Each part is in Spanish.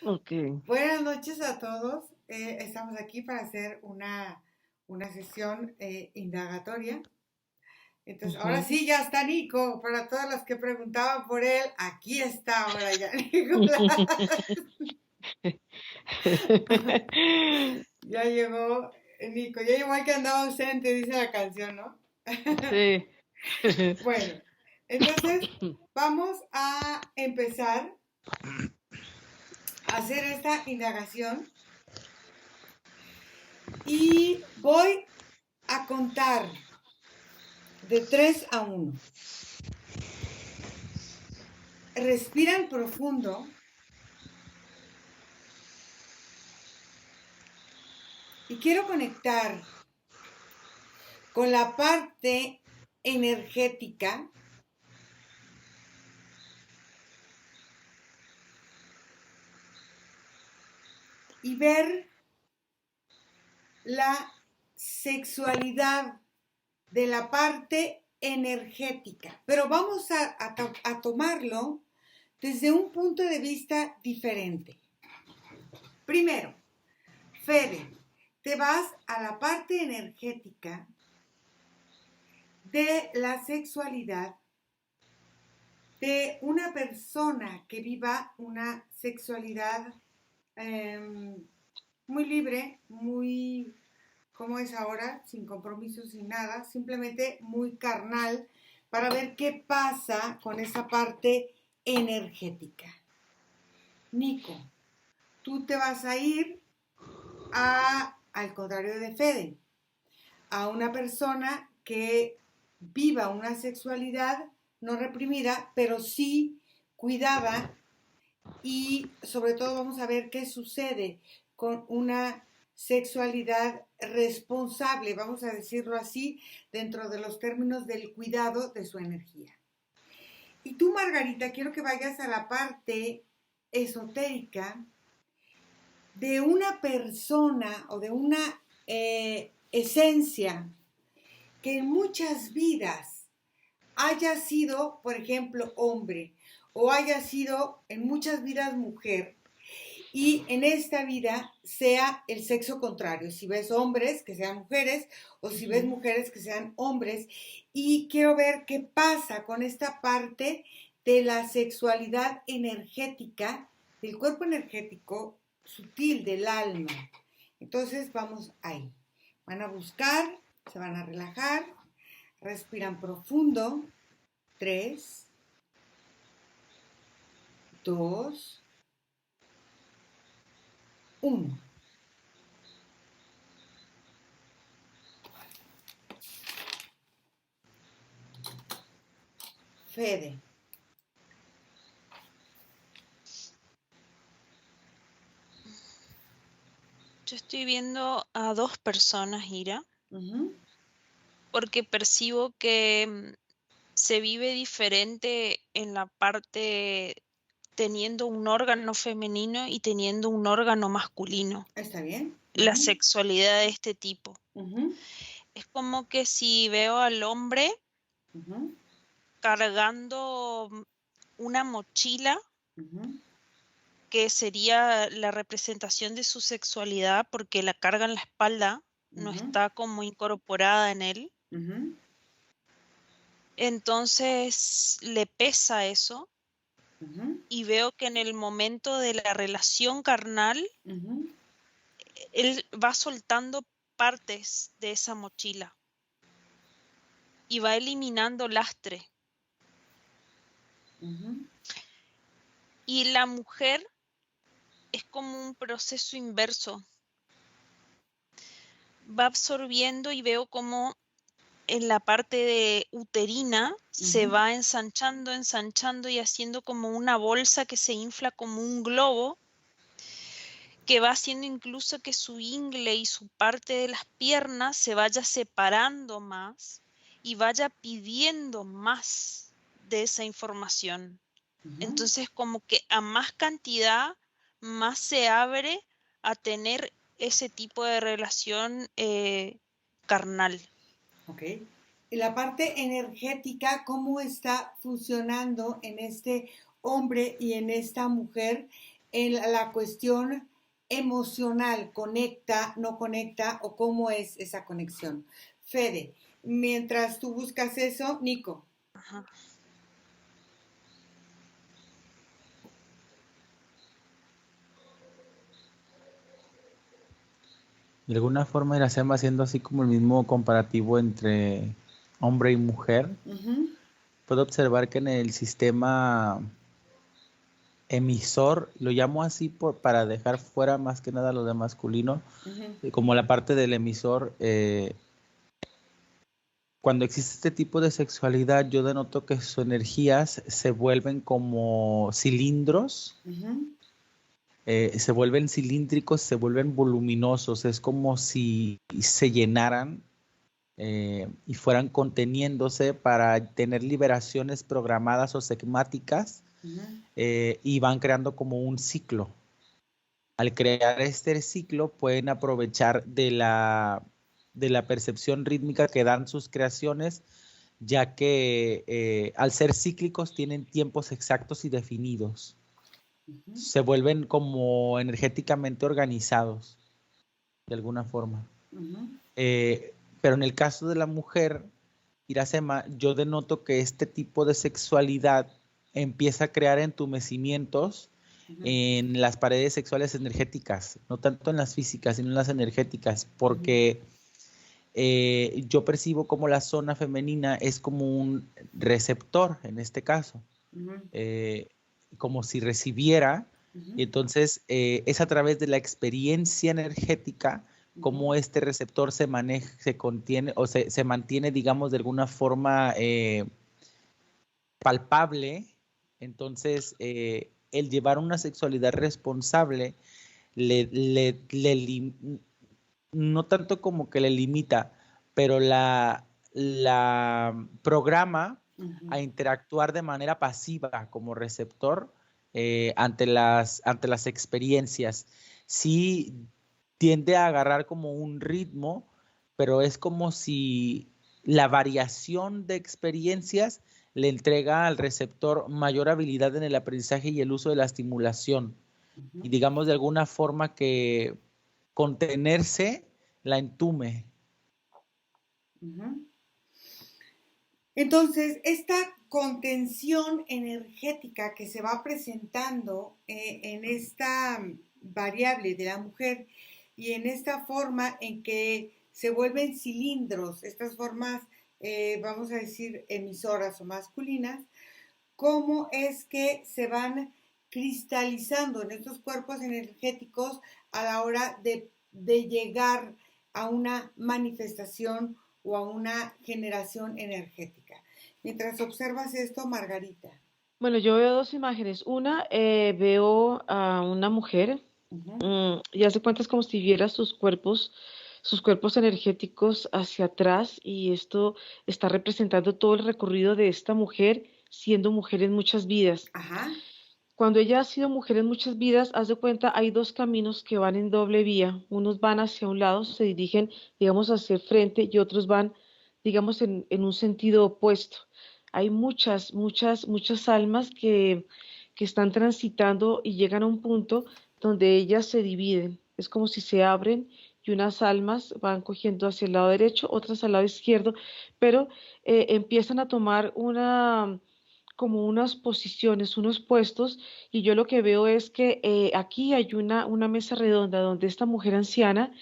Ok. Buenas noches a todos. Estamos aquí para hacer una sesión indagatoria. Entonces, ahora Ujú. sí ya está Nico. Para todas las que preguntaban por él, aquí está ahora ya Nicolás. Ya llegó Nico. Ya llegó el que andaba ausente, dice la canción, ¿no? Sí. Bueno, entonces vamos a empezar a hacer esta indagación y voy a contar de 3 a 1. Respiran profundo y quiero conectar con la parte energética y ver la sexualidad de la parte energética. Pero vamos a tomarlo desde un punto de vista diferente. Primero, Fede, te vas a la parte energética de la sexualidad de una persona que viva una sexualidad eh, muy libre, muy como es ahora, sin compromisos, sin nada, simplemente muy carnal, para ver qué pasa con esa parte energética. Nico, tú te vas a ir al contrario de Fede, a una persona que viva una sexualidad no reprimida, pero sí cuidada y sobre todo vamos a ver qué sucede con una sexualidad responsable, vamos a decirlo así, dentro de los términos del cuidado de su energía. Y tú, Margarita, quiero que vayas a la parte esotérica de una persona o de una esencia que en muchas vidas haya sido, por ejemplo, hombre o haya sido en muchas vidas mujer y en esta vida sea el sexo contrario. Si ves hombres, que sean mujeres, o si ves mujeres, que sean hombres. Y quiero ver qué pasa con esta parte de la sexualidad energética, del cuerpo energético sutil del alma. Entonces vamos ahí. Van a buscar, se van a relajar, respiran profundo. 3, 2, 1. Fede. Yo estoy viendo a dos personas, Ira, Uh-huh. porque percibo que se vive diferente en la parte teniendo un órgano femenino y teniendo un órgano masculino. ¿Está bien? La Uh-huh. sexualidad de este tipo. Uh-huh. Es como que si veo al hombre Uh-huh. cargando una mochila Uh-huh. que sería la representación de su sexualidad porque la carga en la espalda, no Uh-huh. está como incorporada en él. Uh-huh. Entonces le pesa eso Uh-huh. y veo que en el momento de la relación carnal, Uh-huh. él va soltando partes de esa mochila y va eliminando lastre. Uh-huh. Y la mujer es como un proceso inverso. Va absorbiendo y veo como en la parte de uterina se Uh-huh. va ensanchando, ensanchando y haciendo como una bolsa que se infla como un globo, que va haciendo incluso que su ingle y su parte de las piernas se vaya separando más y vaya pidiendo más de esa información. Uh-huh. Entonces, como que a más cantidad, más se abre a tener ese tipo de relación carnal. Ok. Y la parte energética, ¿cómo está funcionando en este hombre y en esta mujer en la cuestión emocional, conecta, no conecta o cómo es esa conexión. Fede, mientras tú buscas eso, Nico. Ajá. De alguna forma Iracema haciendo así como el mismo comparativo entre hombre y mujer, puedo observar que en el sistema emisor, lo llamo así para dejar fuera más que nada lo de masculino, como la parte del emisor, cuando existe este tipo de sexualidad, yo denoto que sus energías se vuelven como cilindros, se vuelven cilíndricos, se vuelven voluminosos, es como si se llenaran y fueran conteniéndose para tener liberaciones programadas o segmáticas y van creando como un ciclo. Al crear este ciclo pueden aprovechar de la percepción rítmica que dan sus creaciones, ya que al ser cíclicos tienen tiempos exactos y definidos. Se vuelven como energéticamente organizados, de alguna forma. Pero en el caso de la mujer, Iracema, yo denoto que este tipo de sexualidad empieza a crear entumecimientos en las paredes sexuales energéticas, no tanto en las físicas, sino en las energéticas, porque yo percibo como la zona femenina es como un receptor, en este caso, como si recibiera, y entonces es a través de la experiencia energética cómo este receptor se maneja, se contiene o se mantiene, digamos, de alguna forma palpable. Entonces, el llevar una sexualidad responsable no tanto como que le limita, pero la programa a interactuar de manera pasiva como receptor ante las experiencias. Sí tiende a agarrar como un ritmo, pero es como si la variación de experiencias le entrega al receptor mayor habilidad en el aprendizaje y el uso de la estimulación. Y digamos de alguna forma que contenerse la entume. Entonces, esta contención energética que se va presentando en esta variable de la mujer y en esta forma en que se vuelven cilindros, estas formas, vamos a decir, emisoras o masculinas, cómo es que se van cristalizando en estos cuerpos energéticos a la hora de llegar a una manifestación o a una generación energética. Mientras observas esto, Margarita. Bueno, yo veo dos imágenes. Una, veo a una mujer, y hace cuenta es como si viera sus cuerpos energéticos hacia atrás, y esto está representando todo el recorrido de esta mujer siendo mujer en muchas vidas. Cuando ella ha sido mujer en muchas vidas, haz de cuenta, hay dos caminos que van en doble vía. Unos van hacia un lado, se dirigen, digamos, hacia el frente, y otros van, digamos, en un sentido opuesto. Hay muchas almas que están transitando y llegan a un punto donde ellas se dividen. Es como si se abren y unas almas van cogiendo hacia el lado derecho, otras al lado izquierdo, pero empiezan a tomar como unas posiciones, unos puestos, y yo lo que veo es que aquí hay una mesa redonda donde esta mujer anciana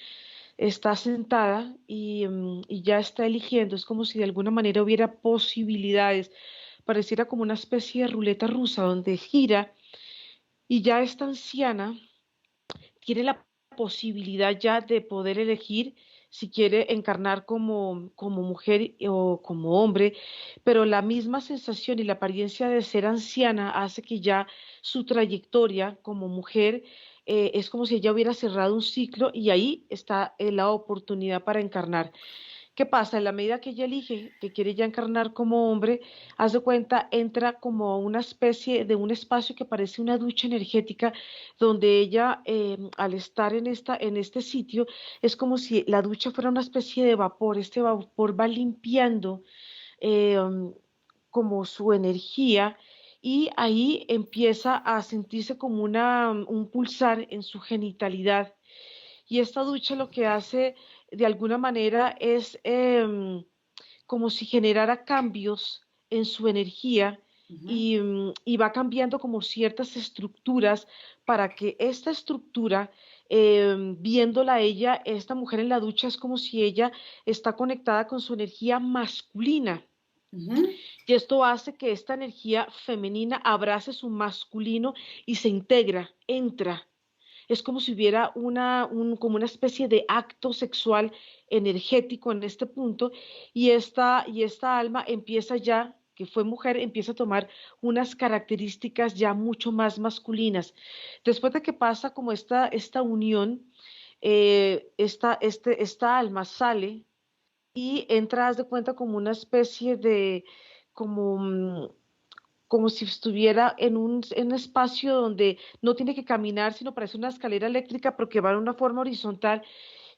está sentada y ya está eligiendo. Es como si de alguna manera hubiera posibilidades, pareciera como una especie de ruleta rusa donde gira, y ya esta anciana tiene la posibilidad ya de poder elegir si quiere encarnar como mujer o como hombre, pero la misma sensación y la apariencia de ser anciana hace que ya su trayectoria como mujer es como si ella hubiera cerrado un ciclo, y ahí está la oportunidad para encarnar. ¿Qué pasa? En la medida que ella elige que quiere ya encarnar como hombre, haz de cuenta, entra como una especie de un espacio que parece una ducha energética, donde ella, al estar en este sitio, es como si la ducha fuera una especie de vapor. Este vapor va limpiando eh, como su energía, y ahí empieza a sentirse como un pulsar en su genitalidad. Y esta ducha lo que hace de alguna manera es como si generara cambios en su energía y va cambiando como ciertas estructuras para que esta estructura, viéndola ella, esta mujer en la ducha es como si ella está conectada con su energía masculina. Y esto hace que esta energía femenina abrace su masculino y se integra, entra. Es como si hubiera como una especie de acto sexual energético en este punto y esta alma empieza ya, que fue mujer, empieza a tomar unas características ya mucho más masculinas. Después de que pasa como esta unión, esta alma sale y entra, haz de cuenta, como una especie de, como, como si estuviera en un espacio donde no tiene que caminar, sino parece una escalera eléctrica, pero que va en una forma horizontal.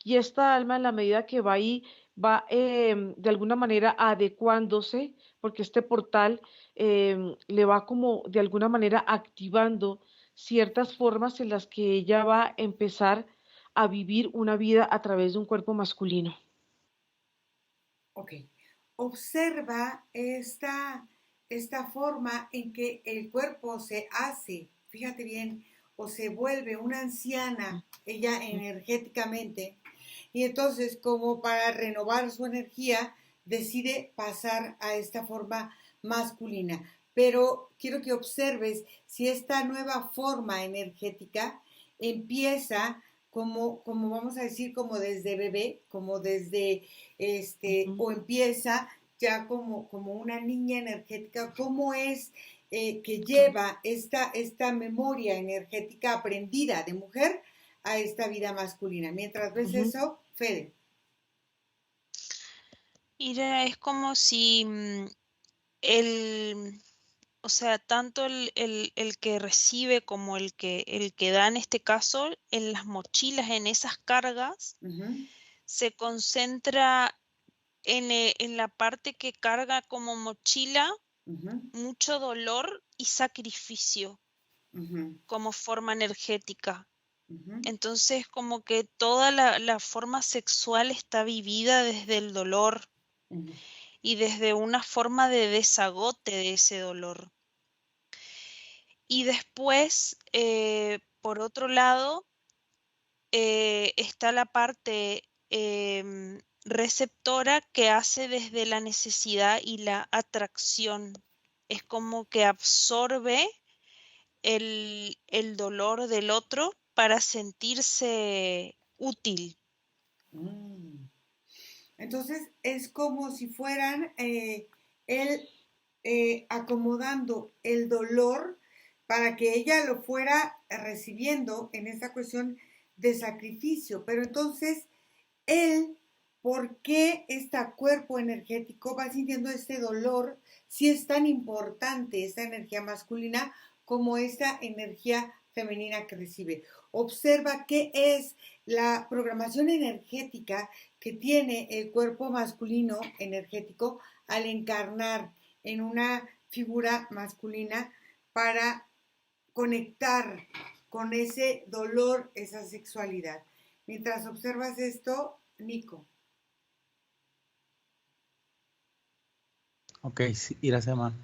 Y esta alma, en la medida que va ahí, va de alguna manera adecuándose, porque este portal le va como de alguna manera activando ciertas formas en las que ella va a empezar a vivir una vida a través de un cuerpo masculino. Ok. Observa esta forma en que el cuerpo se hace, fíjate bien, o se vuelve una anciana, ella energéticamente, y entonces como para renovar su energía, decide pasar a esta forma masculina. Pero quiero que observes si esta nueva forma energética empieza como vamos a decir, como desde bebé, como desde, o empieza ya como una niña energética, cómo es que lleva esta memoria energética aprendida de mujer a esta vida masculina. Mientras ves eso, Fede. Ira, es como si o sea, tanto el que recibe como el que da en este caso, en las mochilas, en esas cargas, se concentra en la parte que carga como mochila mucho dolor y sacrificio como forma energética. Entonces, como que toda la forma sexual está vivida desde el dolor y desde una forma de desagote de ese dolor. Y después, por otro lado, está la parte receptora que hace desde la necesidad y la atracción. Es como que absorbe el dolor del otro para sentirse útil. Entonces es como si fueran él acomodando el dolor para que ella lo fuera recibiendo en esta cuestión de sacrificio. Pero entonces él, ¿por qué este cuerpo energético va sintiendo este dolor si es tan importante esta energía masculina como esta energía femenina que recibe? Observa qué es la programación energética que tiene el cuerpo masculino energético al encarnar en una figura masculina para conectar con ese dolor, esa sexualidad. Mientras observas esto, Nico. Ok, sí, Iracema.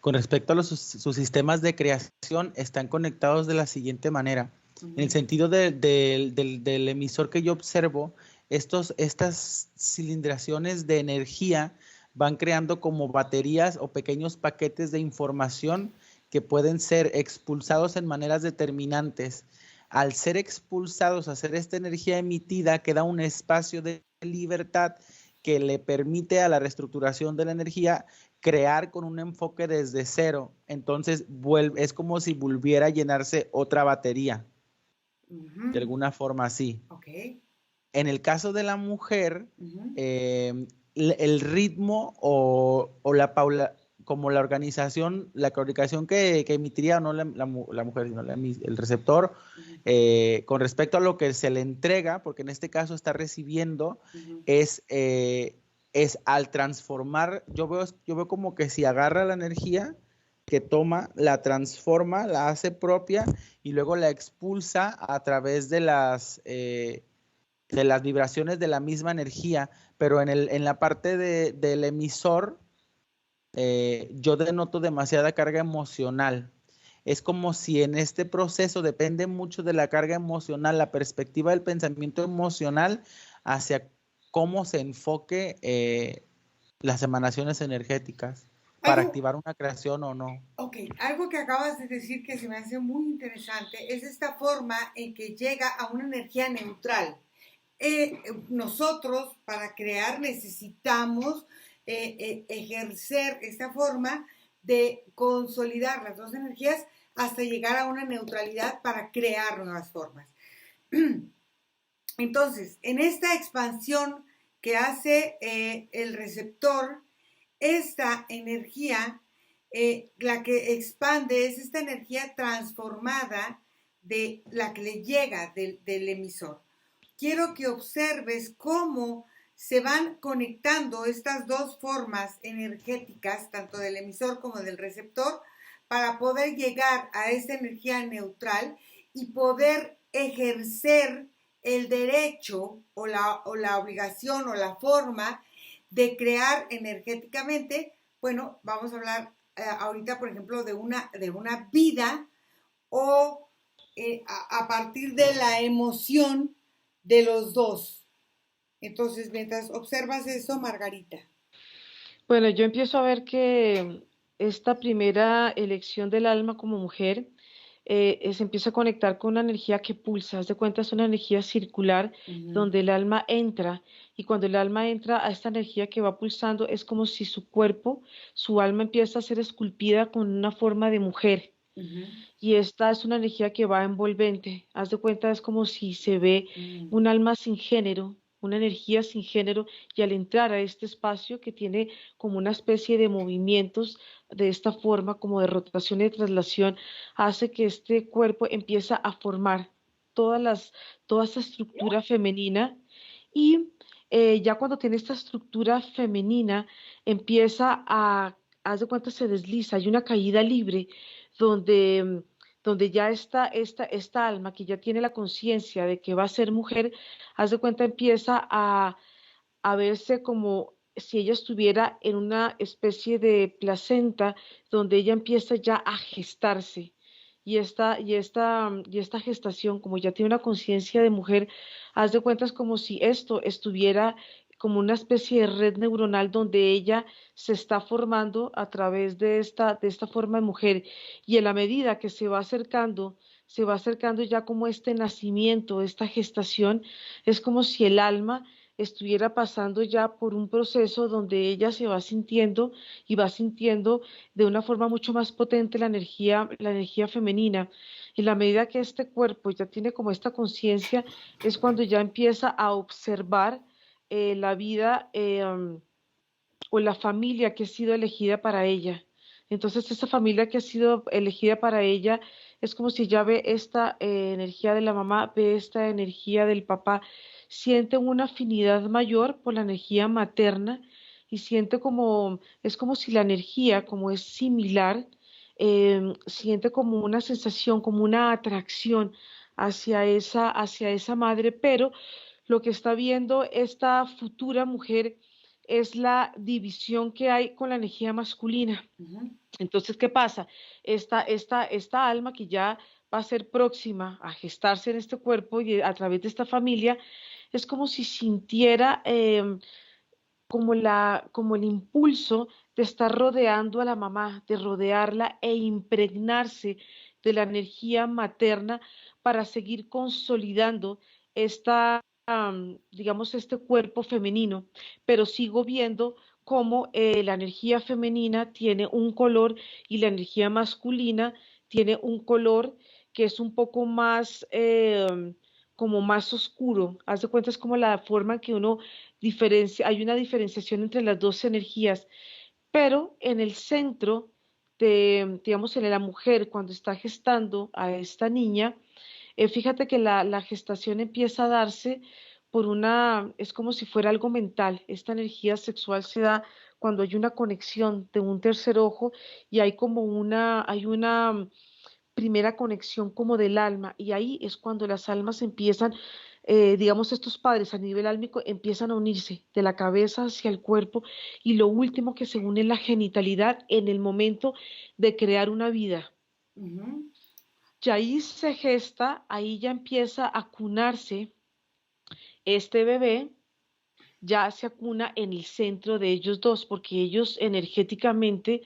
Con respecto a sus sistemas de creación, están conectados de la siguiente manera. En el sentido del emisor que yo observo, estas cilindraciones de energía van creando como baterías o pequeños paquetes de información que pueden ser expulsados en maneras determinantes. Al ser expulsados, hacer esta energía emitida, queda un espacio de libertad que le permite a la reestructuración de la energía crear con un enfoque desde cero. Entonces es como si volviera a llenarse otra batería. De alguna forma así. Okay. En el caso de la mujer, el ritmo o como la organización, la comunicación que emitiría no la mujer, sino el receptor, con respecto a lo que se le entrega, porque en este caso está recibiendo, es al transformar, yo veo como que si agarra la energía que toma, la transforma, la hace propia y luego la expulsa a través de las vibraciones de la misma energía, pero en la parte del emisor yo denoto demasiada carga emocional. Es como si en este proceso depende mucho de la carga emocional, la perspectiva del pensamiento emocional hacia cómo se enfoque las emanaciones energéticas para activar una creación o no. Ok, algo que acabas de decir que se me hace muy interesante es esta forma en que llega a una energía neutral. Nosotros para crear necesitamos ejercer esta forma de consolidar las dos energías hasta llegar a una neutralidad para crear nuevas formas. Entonces, en esta expansión que hace el receptor, esta energía, la que expande es esta energía transformada de la que le llega del emisor. Quiero que observes cómo se van conectando estas dos formas energéticas, tanto del emisor como del receptor, para poder llegar a esta energía neutral y poder ejercer el derecho o la obligación o la forma de crear energéticamente. Bueno, vamos a hablar ahorita, por ejemplo, de una vida o a partir de la emoción de los dos. Entonces, mientras observas eso, Margarita. Bueno, yo empiezo a ver que esta primera elección del alma como mujer se empieza a conectar con una energía que pulsa. Haz de cuenta, es una energía circular donde el alma entra. Y cuando el alma entra a esta energía que va pulsando, es como si su cuerpo, su alma empieza a ser esculpida con una forma de mujer. Y esta es una energía que va envolvente. Haz de cuenta, es como si se ve un alma sin género, una energía sin género, y al entrar a este espacio que tiene como una especie de movimientos de esta forma, como de rotación y de traslación, hace que este cuerpo empieza a formar toda esta estructura femenina y ya cuando tiene esta estructura femenina empieza haz de cuenta, se desliza, hay una caída libre donde, donde ya esta alma que ya tiene la conciencia de que va a ser mujer, haz de cuenta, empieza a verse como si ella estuviera en una especie de placenta donde ella empieza ya a gestarse. Y esta gestación, como ya tiene una conciencia de mujer, haz de cuenta es como si esto estuviera como una especie de red neuronal donde ella se está formando a través de esta forma de mujer. Y en la medida que se va acercando ya como este nacimiento, esta gestación, es como si el alma estuviera pasando ya por un proceso donde ella se va sintiendo y va sintiendo de una forma mucho más potente la energía femenina. En la medida que este cuerpo ya tiene como esta conciencia, es cuando ya empieza a observar la vida o la familia que ha sido elegida para ella. Entonces, esa familia que ha sido elegida para ella es como si ya ve esta energía de la mamá, ve esta energía del papá, siente una afinidad mayor por la energía materna y siente como, es como si la energía, como es similar, siente como una sensación, como una atracción hacia esa madre, pero lo que está viendo esta futura mujer es la división que hay con la energía masculina. Entonces, ¿qué pasa? Esta alma que ya va a ser próxima a gestarse en este cuerpo y a través de esta familia, es como si sintiera como el impulso de estar rodeando a la mamá, de rodearla e impregnarse de la energía materna para seguir consolidando digamos, este cuerpo femenino, pero sigo viendo cómo la energía femenina tiene un color y la energía masculina tiene un color que es un poco más, como más oscuro. Haz de cuenta, es como la forma en que uno diferencia, hay una diferenciación entre las dos energías, pero en el centro digamos, en la mujer cuando está gestando a esta niña, fíjate que la gestación empieza a darse es como si fuera algo mental. Esta energía sexual se da cuando hay una conexión de un tercer ojo y hay una primera conexión como del alma, y ahí es cuando las almas empiezan, digamos, estos padres a nivel álmico empiezan a unirse de la cabeza hacia el cuerpo, y lo último que se une es la genitalidad en el momento de crear una vida. Ujú. Y ahí se gesta, ahí ya empieza a cunarse este bebé, ya se acuna en el centro de ellos dos, porque ellos energéticamente,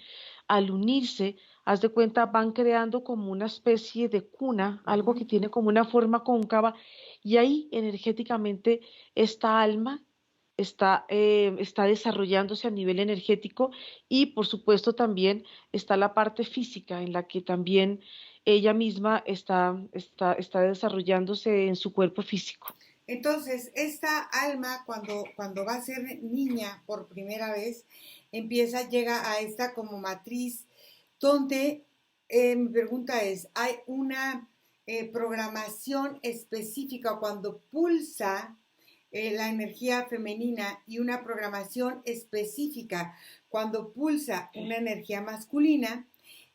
al unirse, haz de cuenta, van creando como una especie de cuna, algo que Ujú. tiene como una forma cóncava, y ahí energéticamente esta alma está desarrollándose a nivel energético, y por supuesto también está la parte física en la que también ella misma está desarrollándose en su cuerpo físico. Entonces, esta alma, cuando va a ser niña por primera vez, llega a esta como matriz, donde mi pregunta es, ¿hay una programación específica cuando pulsa la energía femenina y una programación específica cuando pulsa una energía masculina?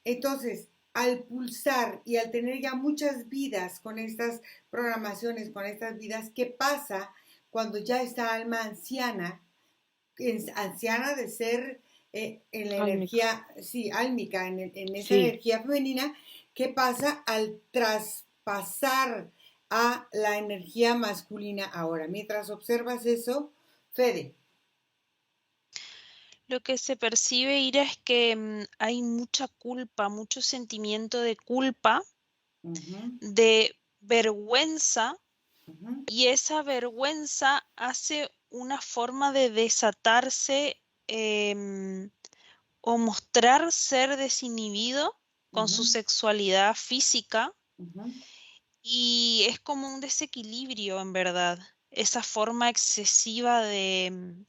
Entonces, al pulsar y al tener ya muchas vidas con estas programaciones, con estas vidas, ¿qué pasa cuando ya esta alma anciana, anciana de ser en la Álmico. energía, sí, álmica, en esa Sí. energía femenina? ¿Qué pasa al traspasar a la energía masculina ahora? Mientras observas eso, Fede. Lo que se percibe, Ira, es que hay mucha culpa, mucho sentimiento de culpa, Uh-huh, de vergüenza, uh-huh, y esa vergüenza hace una forma de desatarse o mostrar ser desinhibido con su uh-huh, sexualidad física, uh-huh, y es como un desequilibrio en verdad, esa forma excesiva de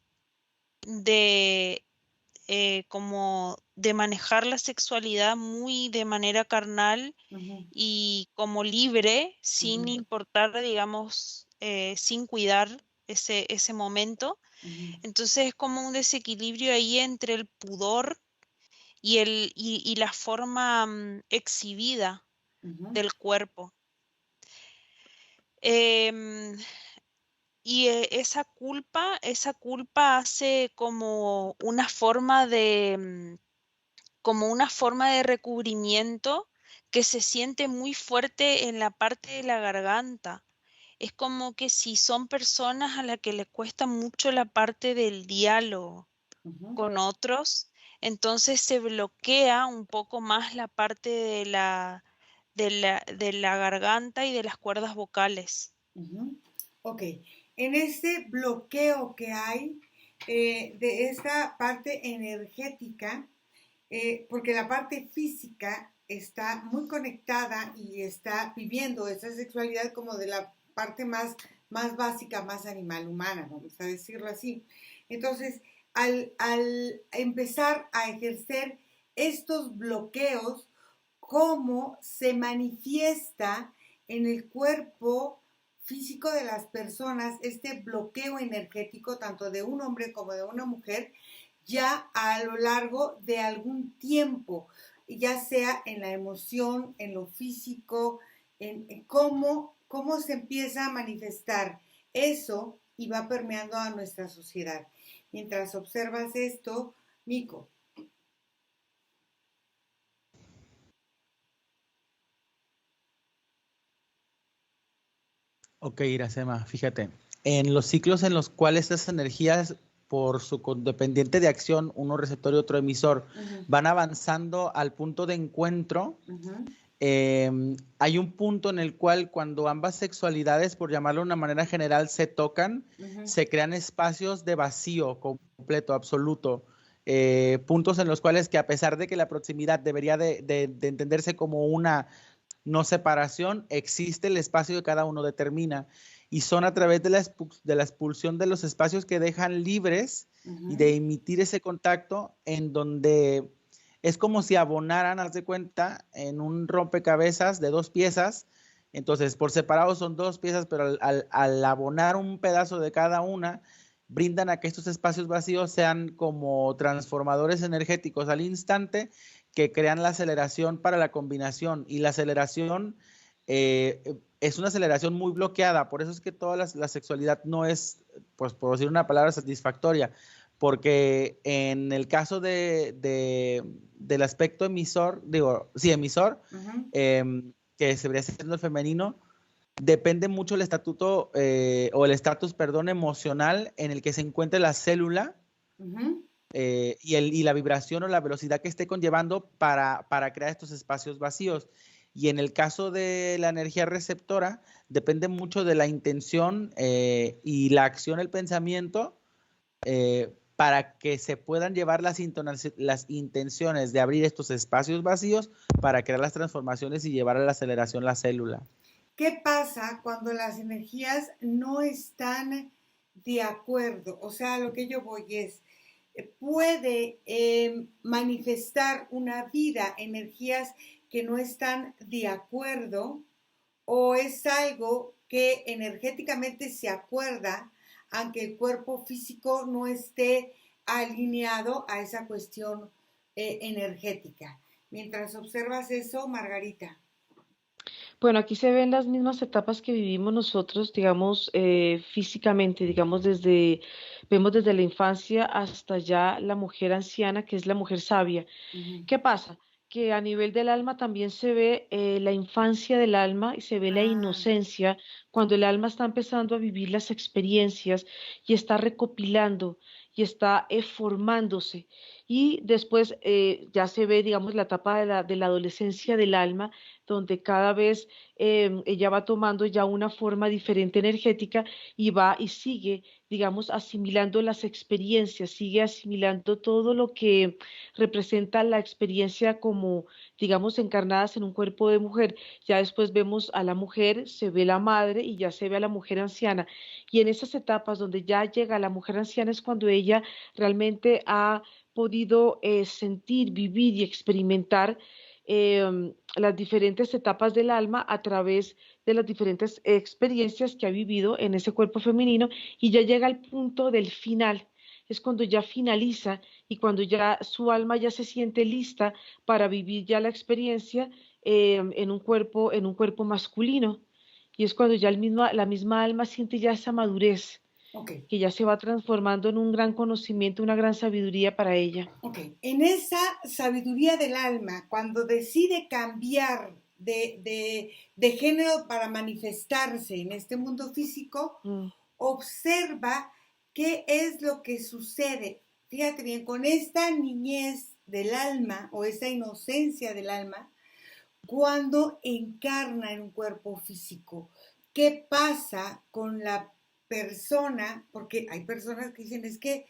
como de manejar la sexualidad muy de manera carnal uh-huh, y como libre, sin uh-huh, importar, digamos, sin cuidar ese momento. uh-huh, Entonces es como un desequilibrio ahí entre el pudor y la forma exhibida uh-huh, del cuerpo. Em, y esa culpa hace como una forma de recubrimiento que se siente muy fuerte en la parte de la garganta. Es como que si son personas a las que les cuesta mucho la parte del diálogo uh-huh. con otros, entonces se bloquea un poco más la parte de la garganta y de las cuerdas vocales. Ujú. Ok, en este bloqueo que hay de esta parte energética, porque la parte física está muy conectada y está viviendo esa sexualidad como de la parte más básica, más animal humana, vamos a decirlo así. Entonces, al empezar a ejercer estos bloqueos, ¿cómo se manifiesta en el cuerpo físico de las personas este bloqueo energético, tanto de un hombre como de una mujer, ya a lo largo de algún tiempo, ya sea en la emoción, en lo físico, en cómo se empieza a manifestar eso y va permeando a nuestra sociedad? Mientras observas esto, Nico. Ok, Iracema, fíjate, en los ciclos en los cuales estas energías, por su dependiente de acción, uno receptor y otro emisor, Uh-huh, van avanzando al punto de encuentro, uh-huh, hay un punto en el cual cuando ambas sexualidades, por llamarlo de una manera general, se tocan, uh-huh, se crean espacios de vacío completo, absoluto. Puntos en los cuales que a pesar de que la proximidad debería de entenderse como una no separación, existe el espacio que cada uno determina, y son a través de la expulsión de los espacios que dejan libres y uh-huh, de emitir ese contacto, en donde es como si abonaran, haz de cuenta, en un rompecabezas de 2 piezas. Entonces por separado son 2 piezas, pero al abonar un pedazo de cada una, brindan a que estos espacios vacíos sean como transformadores energéticos al instante que crean la aceleración para la combinación. Y la aceleración es una aceleración muy bloqueada, por eso es que toda la sexualidad no es, pues por decir una palabra, satisfactoria, porque en el caso del aspecto emisor, emisor, que se vería siendo el femenino, depende mucho el estatuto o el estatus, perdón, emocional en el que se encuentre la célula y la vibración o la velocidad que esté conllevando para crear estos espacios vacíos. Y en el caso de la energía receptora, depende mucho de la intención y la acción, el pensamiento, para que se puedan llevar las intenciones de abrir estos espacios vacíos para crear las transformaciones y llevar a la aceleración la célula. ¿Qué pasa cuando las energías no están de acuerdo? O sea, lo que yo voy es, puede manifestar una vida energías que no están de acuerdo, o es algo que energéticamente se acuerda, aunque el cuerpo físico no esté alineado a esa cuestión energética. Mientras observas eso, Margarita. Bueno, aquí se ven las mismas etapas que vivimos nosotros, digamos, físicamente, digamos, vemos desde la infancia hasta ya la mujer anciana, que es la mujer sabia. ¿Qué pasa? Que a nivel del alma también se ve la infancia del alma y se ve la inocencia cuando el alma está empezando a vivir las experiencias y está recopilando y está formándose. Y después ya se ve, digamos, la etapa de la adolescencia del alma, donde cada vez ella va tomando ya una forma diferente energética y va y sigue, digamos, asimilando las experiencias, sigue asimilando todo lo que representa la experiencia como, digamos, encarnadas en un cuerpo de mujer. Ya después vemos a la mujer, se ve la madre y ya se ve a la mujer anciana. Y en esas etapas donde ya llega la mujer anciana es cuando ella realmente ha podido sentir, vivir y experimentar las diferentes etapas del alma a través de las diferentes experiencias que ha vivido en ese cuerpo femenino y ya llega al punto del final. Es cuando ya finaliza y cuando ya su alma ya se siente lista para vivir ya la experiencia en un cuerpo masculino. Y es cuando ya la misma alma siente ya esa madurez, que ya se va transformando en un gran conocimiento, una gran sabiduría para ella. En esa sabiduría del alma, cuando decide cambiar de género para manifestarse en este mundo físico, observa qué es lo que sucede. Fíjate bien, con esta niñez del alma o esa inocencia del alma, cuando encarna en un cuerpo físico. ¿Qué pasa con la persona? Porque hay personas que dicen, es que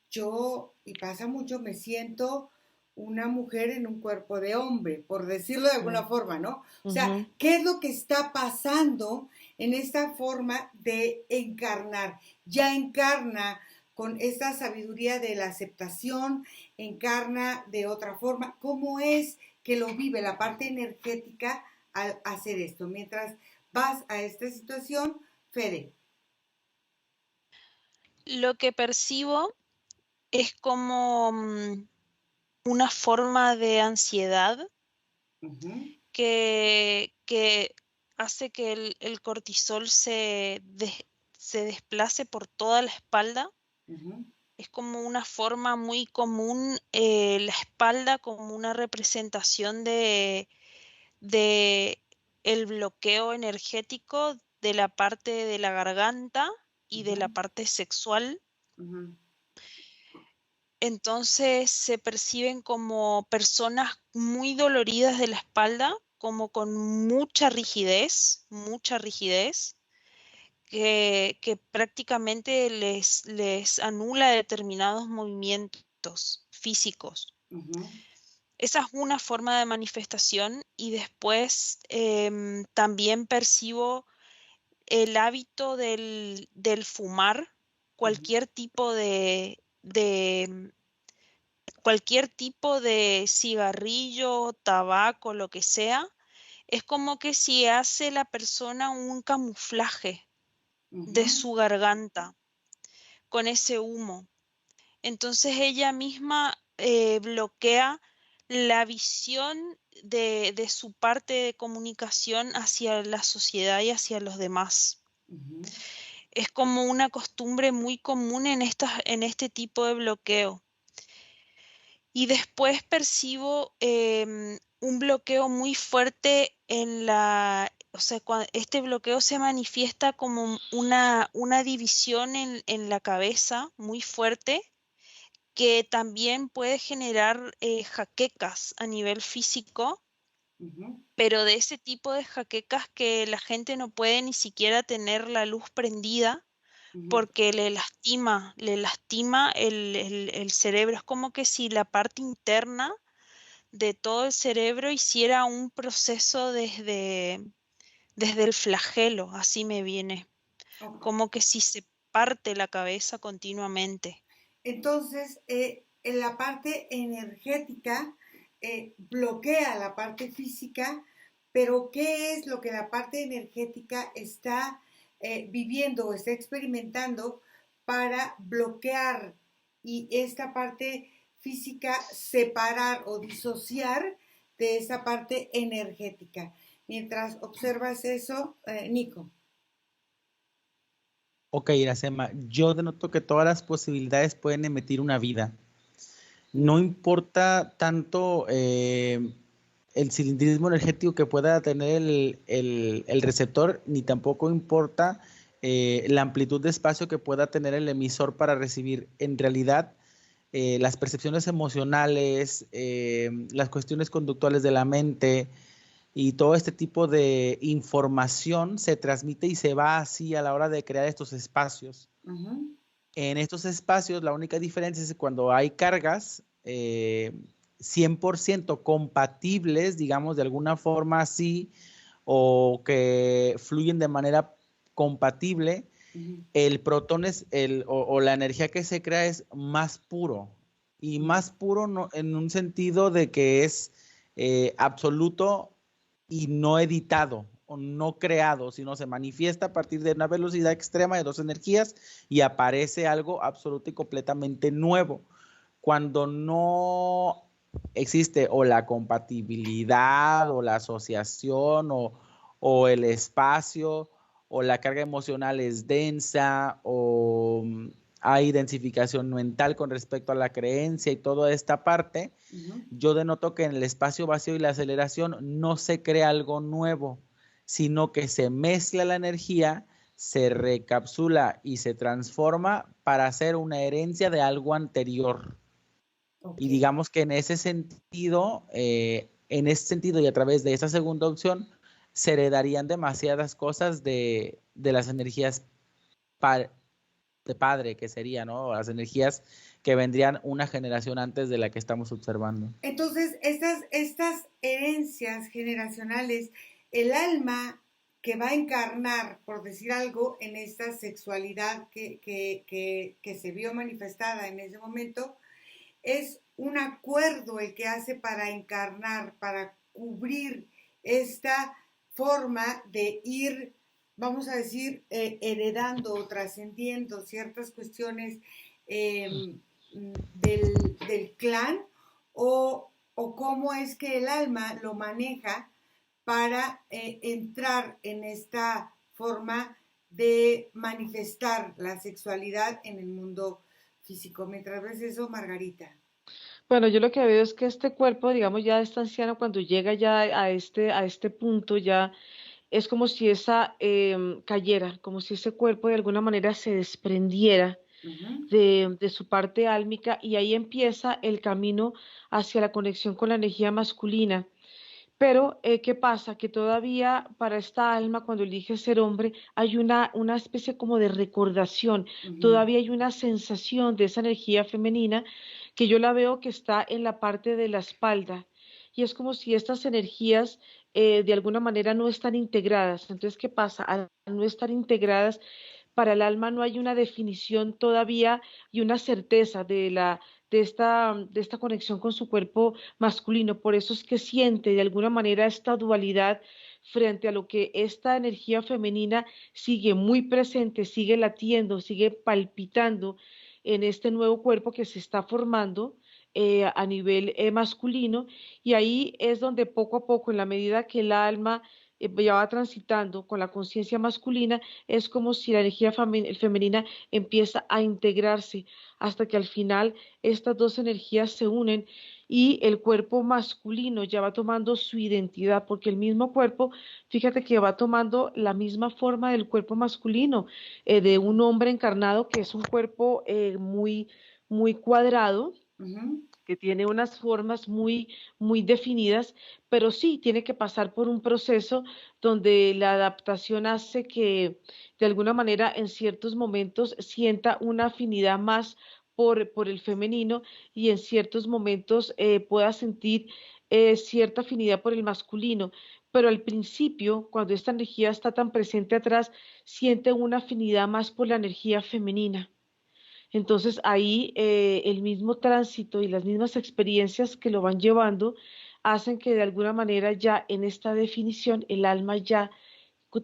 yo, y pasa mucho, me siento una mujer en un cuerpo de hombre, por decirlo de alguna forma, ¿no? O sea, ¿qué es lo que está pasando en esta forma de encarnar? Ya encarna con esta sabiduría de la aceptación, encarna de otra forma. ¿Cómo es que lo vive la parte energética al hacer esto? Mientras vas a esta situación, Fede. Lo que percibo es como una forma de ansiedad que hace que el cortisol se desplace por toda la espalda. Es como una forma muy común, la espalda como una representación de el bloqueo energético de la parte de la garganta y de la parte sexual. Entonces se perciben como personas muy doloridas de la espalda, como con mucha rigidez, que prácticamente les anula determinados movimientos físicos. Esa es una forma de manifestación y después también percibo el hábito del fumar, cualquier tipo cualquier tipo de cigarrillo, tabaco, lo que sea, es como que si hace la persona un camuflaje de su garganta, con ese humo. Entonces ella misma bloquea la visión de su parte de comunicación hacia la sociedad y hacia los demás. Es como una costumbre muy común en este tipo de bloqueo. Y después percibo un bloqueo muy fuerte o sea, este bloqueo se manifiesta como una división en la cabeza muy fuerte, que también puede generar jaquecas a nivel físico, pero de ese tipo de jaquecas que la gente no puede ni siquiera tener la luz prendida porque le lastima el cerebro. Es como que si la parte interna de todo el cerebro hiciera un proceso desde el flagelo, así me viene, como que si se parte la cabeza continuamente. Entonces, en la parte energética bloquea la parte física, pero ¿qué es lo que la parte energética está viviendo o está experimentando para bloquear y esta parte física separar o disociar de esa parte energética? Mientras observas eso, Nico. Ok, Iracema, yo denoto que todas las posibilidades pueden emitir una vida. No importa tanto el cilindrismo energético que pueda tener el receptor, ni tampoco importa la amplitud de espacio que pueda tener el emisor para recibir. En realidad, las percepciones emocionales, las cuestiones conductuales de la mente y todo este tipo de información se transmite y se va así a la hora de crear estos espacios. En estos espacios, la única diferencia es cuando hay cargas 100% compatibles, digamos, de alguna forma así, o que fluyen de manera compatible, el protón o la energía que se crea es más puro. Y más puro no, en un sentido de que es absoluto y no editado o no creado, sino se manifiesta a partir de una velocidad extrema de dos energías y aparece algo absoluto y completamente nuevo. Cuando no existe o la compatibilidad o la asociación o el espacio o la carga emocional es densa o hay densificación mental con respecto a la creencia y toda esta parte, yo denoto que en el espacio vacío y la aceleración no se crea algo nuevo, sino que se mezcla la energía, se recapsula y se transforma para hacer una herencia de algo anterior. Y digamos que en ese sentido y a través de esa segunda opción, se heredarían demasiadas cosas de las energías de padre, que sería, ¿no? Las energías que vendrían una generación antes de la que estamos observando. Entonces, estas herencias generacionales, el alma que va a encarnar, por decir algo, en esta sexualidad que se vio manifestada en ese momento, es un acuerdo el que hace para encarnar, para cubrir esta forma de ir, vamos a decir, heredando o trascendiendo ciertas cuestiones del clan o cómo es que el alma lo maneja para entrar en esta forma de manifestar la sexualidad en el mundo físico. Mientras ves eso, Margarita. Bueno, yo lo que veo es que este cuerpo, digamos, ya este anciano, cuando llega ya a este punto, ya es como si esa cayera, como si ese cuerpo de alguna manera se desprendiera de su parte álmica y ahí empieza el camino hacia la conexión con la energía masculina. Pero, ¿qué pasa? Que todavía para esta alma, cuando elige ser hombre, hay una especie como de recordación, todavía hay una sensación de esa energía femenina que yo la veo que está en la parte de la espalda. Y es como si estas energías de alguna manera no están integradas. Entonces, ¿qué pasa? Al no estar integradas, para el alma no hay una definición todavía y una certeza de esta conexión con su cuerpo masculino. Por eso es que siente de alguna manera esta dualidad frente a lo que esta energía femenina sigue muy presente, sigue latiendo, sigue palpitando en este nuevo cuerpo que se está formando a nivel masculino, y ahí es donde poco a poco, en la medida que el alma ya va transitando con la conciencia masculina, es como si la energía femenina empieza a integrarse hasta que al final estas dos energías se unen y el cuerpo masculino ya va tomando su identidad, porque el mismo cuerpo, fíjate que va tomando la misma forma del cuerpo masculino, de un hombre encarnado, que es un cuerpo muy cuadrado, Ujú. que tiene unas formas muy definidas, pero sí tiene que pasar por un proceso donde la adaptación hace que de alguna manera en ciertos momentos sienta una afinidad más por el femenino, y en ciertos momentos pueda sentir cierta afinidad por el masculino. Pero al principio, cuando esta energía está tan presente atrás, siente una afinidad más por la energía femenina. Entonces ahí el mismo tránsito y las mismas experiencias que lo van llevando hacen que de alguna manera ya en esta definición el alma ya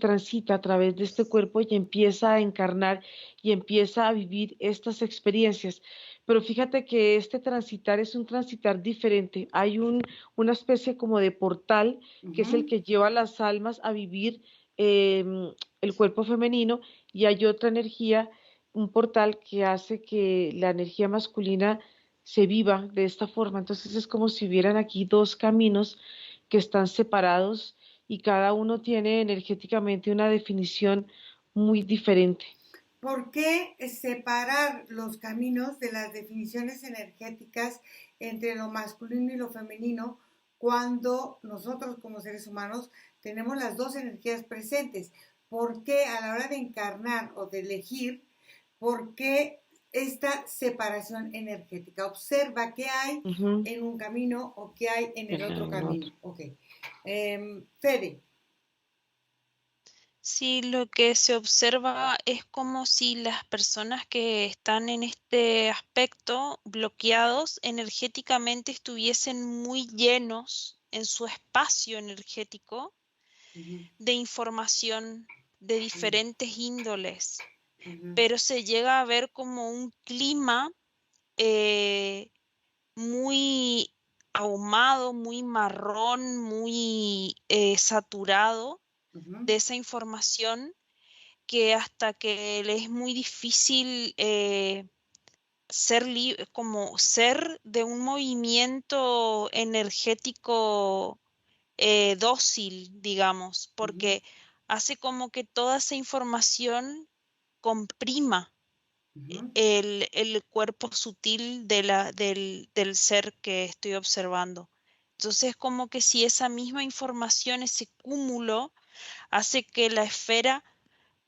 transita a través de este cuerpo y empieza a encarnar y empieza a vivir estas experiencias. Pero fíjate que este transitar es un transitar diferente. Hay una especie como de portal que es el Ujú. que lleva a las almas a vivir el cuerpo femenino, y hay otra energía, un portal que hace que la energía masculina se viva de esta forma. Entonces es como si hubieran aquí dos caminos que están separados y cada uno tiene energéticamente una definición muy diferente. ¿Por qué separar los caminos de las definiciones energéticas entre lo masculino y lo femenino cuando nosotros como seres humanos tenemos las dos energías presentes? ¿Por qué a la hora de encarnar o de elegir, por qué esta separación energética? Observa qué hay Ujú. en un camino o qué hay en el otro El otro. camino. Ok. Fede. Sí, lo que se observa es como si las personas que están en este aspecto bloqueados energéticamente estuviesen muy llenos en su espacio energético Ujú, de información de ujú, diferentes índoles, ujú, pero se llega a ver como un clima eh, muy ahumado, muy marrón, muy saturado ujú, de esa información, que hasta que le es muy difícil como ser de un movimiento energético dócil, digamos, ujú, porque hace como que toda esa información comprima ujú. el cuerpo sutil del ser que estoy observando. Entonces, como que si esa misma información, ese cúmulo, hace que la esfera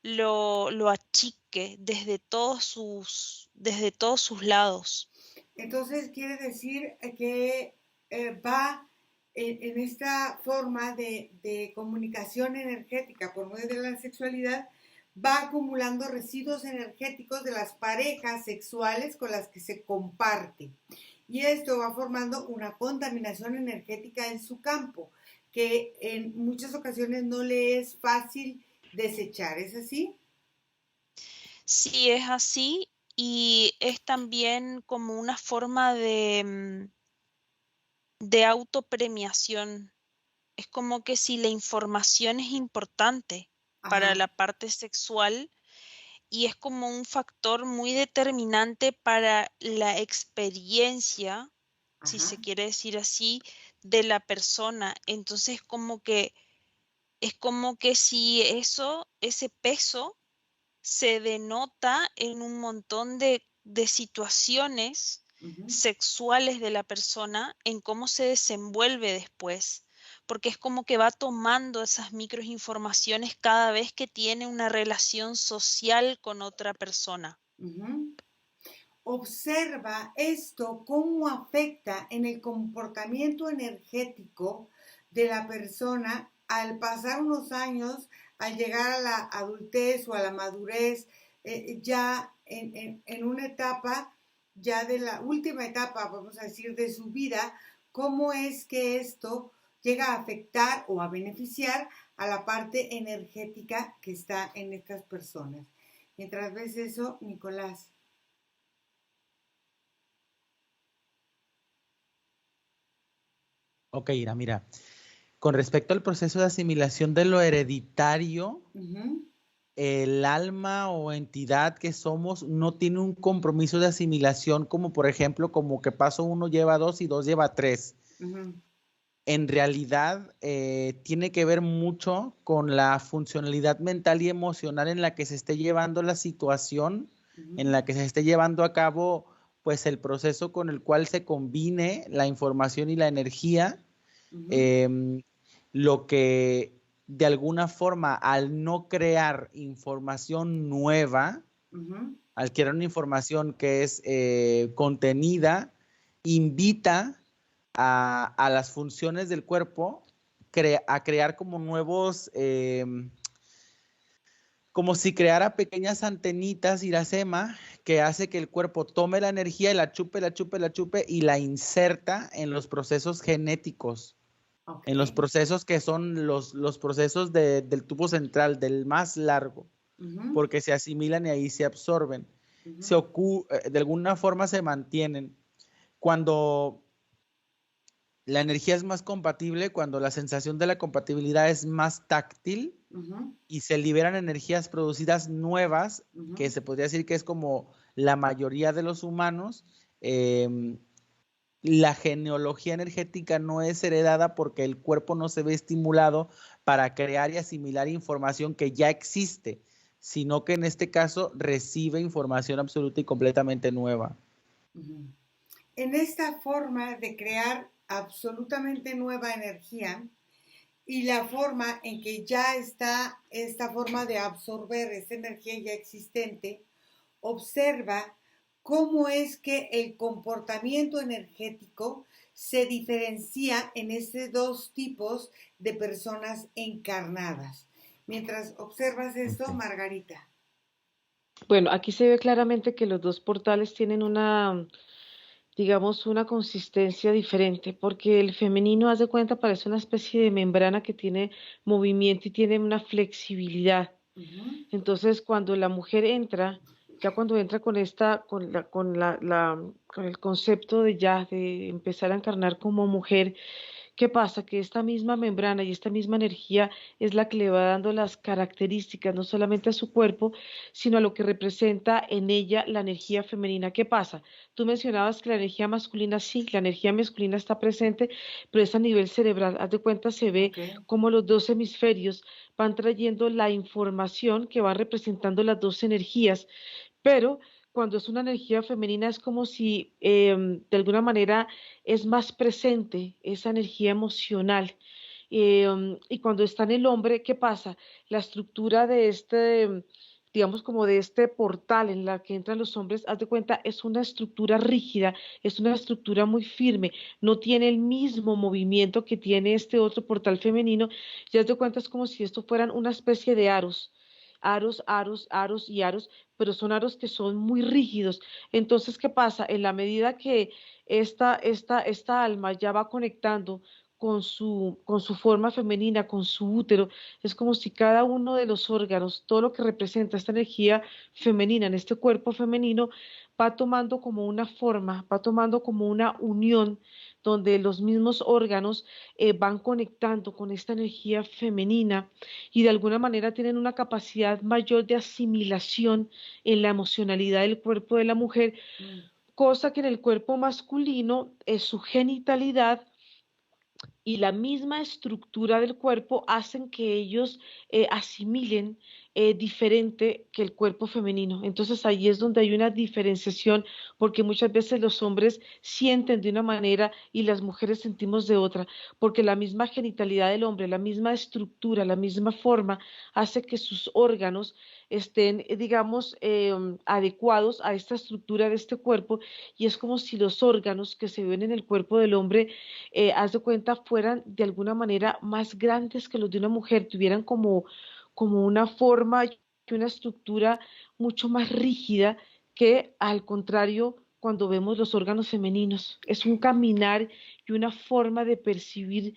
lo achique desde todos sus lados. Entonces quiere decir que va en esta forma de comunicación energética por medio de la sexualidad, va acumulando residuos energéticos de las parejas sexuales con las que se comparte. Y esto va formando una contaminación energética en su campo, que en muchas ocasiones no le es fácil desechar. ¿Es así? Sí, es así, y es también como una forma de autopremiación. Es como que si la información es importante para Ajá, la parte sexual, y es como un factor muy determinante para la experiencia, si ajá. se quiere decir así, de la persona. Entonces, como que es como que si ese peso se denota en un montón de situaciones Ujú. sexuales de la persona, en cómo se desenvuelve después, porque es como que va tomando esas microinformaciones cada vez que tiene una relación social con otra persona. Ujú. Observa esto cómo afecta en el comportamiento energético de la persona al pasar unos años, al llegar a la adultez o a la madurez, ya en una etapa, ya de la última etapa, vamos a decir, de su vida, cómo es que esto llega a afectar o a beneficiar a la parte energética que está en estas personas. Mientras ves eso, Nicolás. Ok, Ira, mira. Con respecto al proceso de asimilación de lo hereditario, el alma o entidad que somos no tiene un compromiso de asimilación como, por ejemplo, como que paso 1 lleva 2 y 2 lleva 3. En realidad, tiene que ver mucho con la funcionalidad mental y emocional en la que se esté llevando la situación, en la que se esté llevando a cabo, pues, el proceso con el cual se combine la información y la energía. Lo que de alguna forma, al no crear información nueva, al crear una información que es contenida, invita a las funciones del cuerpo a crear como nuevos, como si creara pequeñas antenitas, Iracema, que hace que el cuerpo tome la energía y la chupe, la chupe, la chupe y la inserta en los procesos genéticos. Okay. En los procesos que son los procesos del tubo central, del más largo, porque se asimilan y ahí se absorben. De alguna forma se mantienen. Cuando la energía es más compatible, cuando la sensación de la compatibilidad es más táctil y se liberan energías producidas nuevas, que se podría decir que es como la mayoría de los humanos, la genealogía energética no es heredada porque el cuerpo no se ve estimulado para crear y asimilar información que ya existe, sino que en este caso recibe información absoluta y completamente nueva. En esta forma de crear absolutamente nueva energía y la forma en que ya está esta forma de absorber esa energía ya existente, observa cómo es que el comportamiento energético se diferencia en estos dos tipos de personas encarnadas. Mientras observas esto, Margarita. Bueno, aquí se ve claramente que los dos portales tienen una, digamos, una consistencia diferente, porque el femenino, haz de cuenta, parece una especie de membrana que tiene movimiento y tiene una flexibilidad. Entonces, cuando la mujer entra, ya cuando entra con con el concepto de empezar a encarnar como mujer, ¿qué pasa? Que esta misma membrana y esta misma energía es la que le va dando las características, no solamente a su cuerpo, sino a lo que representa en ella la energía femenina. ¿Qué pasa? Tú mencionabas que la energía masculina, sí, la energía masculina está presente, pero es a nivel cerebral. Haz de cuenta, se ve como los dos hemisferios van trayendo la información que van representando las dos energías, pero cuando es una energía femenina es como si de alguna manera es más presente esa energía emocional. Y cuando está en el hombre, ¿qué pasa? La estructura de digamos como de este portal en la que entran los hombres, haz de cuenta, es una estructura rígida, es una estructura muy firme, no tiene el mismo movimiento que tiene este otro portal femenino, y haz de cuenta es como si esto fueran una especie de aros. Aros, aros, aros y aros, pero son aros que son muy rígidos. Entonces, ¿qué pasa? En la medida que esta alma ya va conectando con su forma femenina, con su útero, es como si cada uno de los órganos, todo lo que representa esta energía femenina en este cuerpo femenino, va tomando como una forma, va tomando como una unión donde los mismos órganos van conectando con esta energía femenina y de alguna manera tienen una capacidad mayor de asimilación en la emocionalidad del cuerpo de la mujer, cosa que en el cuerpo masculino es su genitalidad y la misma estructura del cuerpo hacen que ellos asimilen diferente que el cuerpo femenino. Entonces ahí es donde hay una diferenciación, porque muchas veces los hombres sienten de una manera y las mujeres sentimos de otra, porque la misma genitalidad del hombre, la misma estructura, la misma forma, hace que sus órganos estén, digamos, adecuados a esta estructura de este cuerpo, y es como si los órganos que se ven en el cuerpo del hombre haz de cuenta, fueran de alguna manera más grandes que los de una mujer, tuvieran como una forma y una estructura mucho más rígida que al contrario cuando vemos los órganos femeninos. Es un caminar y una forma de percibir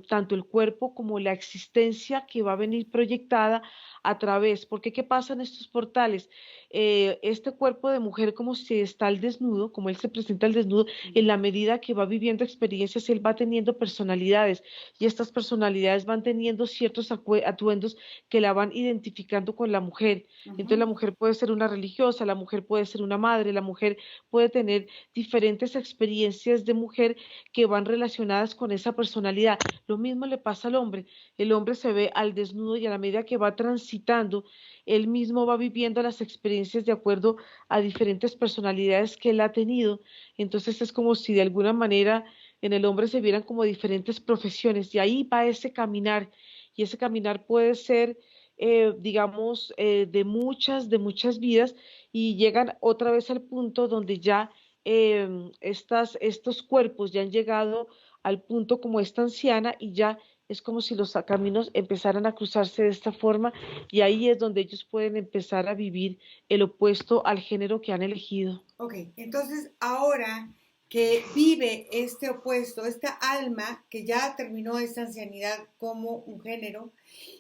tanto el cuerpo como la existencia que va a venir proyectada a través, porque ¿qué pasa en estos portales? Este cuerpo de mujer como si está al desnudo, como él se presenta al desnudo, en la medida que va viviendo experiencias, él va teniendo personalidades y estas personalidades van teniendo ciertos atuendos que la van identificando con la mujer. Entonces la mujer puede ser una religiosa, la mujer puede ser una madre, la mujer puede tener diferentes experiencias de mujer que van relacionadas con esa personalidad. Lo mismo le pasa al hombre. El hombre se ve al desnudo y a la medida que va transitando, él mismo va viviendo las experiencias de acuerdo a diferentes personalidades que él ha tenido. Entonces es como si de alguna manera en el hombre se vieran como diferentes profesiones y ahí va ese caminar y ese caminar puede ser, digamos, de muchas vidas y llegan otra vez al punto donde ya estos cuerpos ya han llegado al punto como esta anciana y ya es como si los caminos empezaran a cruzarse de esta forma y ahí es donde ellos pueden empezar a vivir el opuesto al género que han elegido. Ok, entonces ahora que vive este opuesto, esta alma que ya terminó esta ancianidad como un género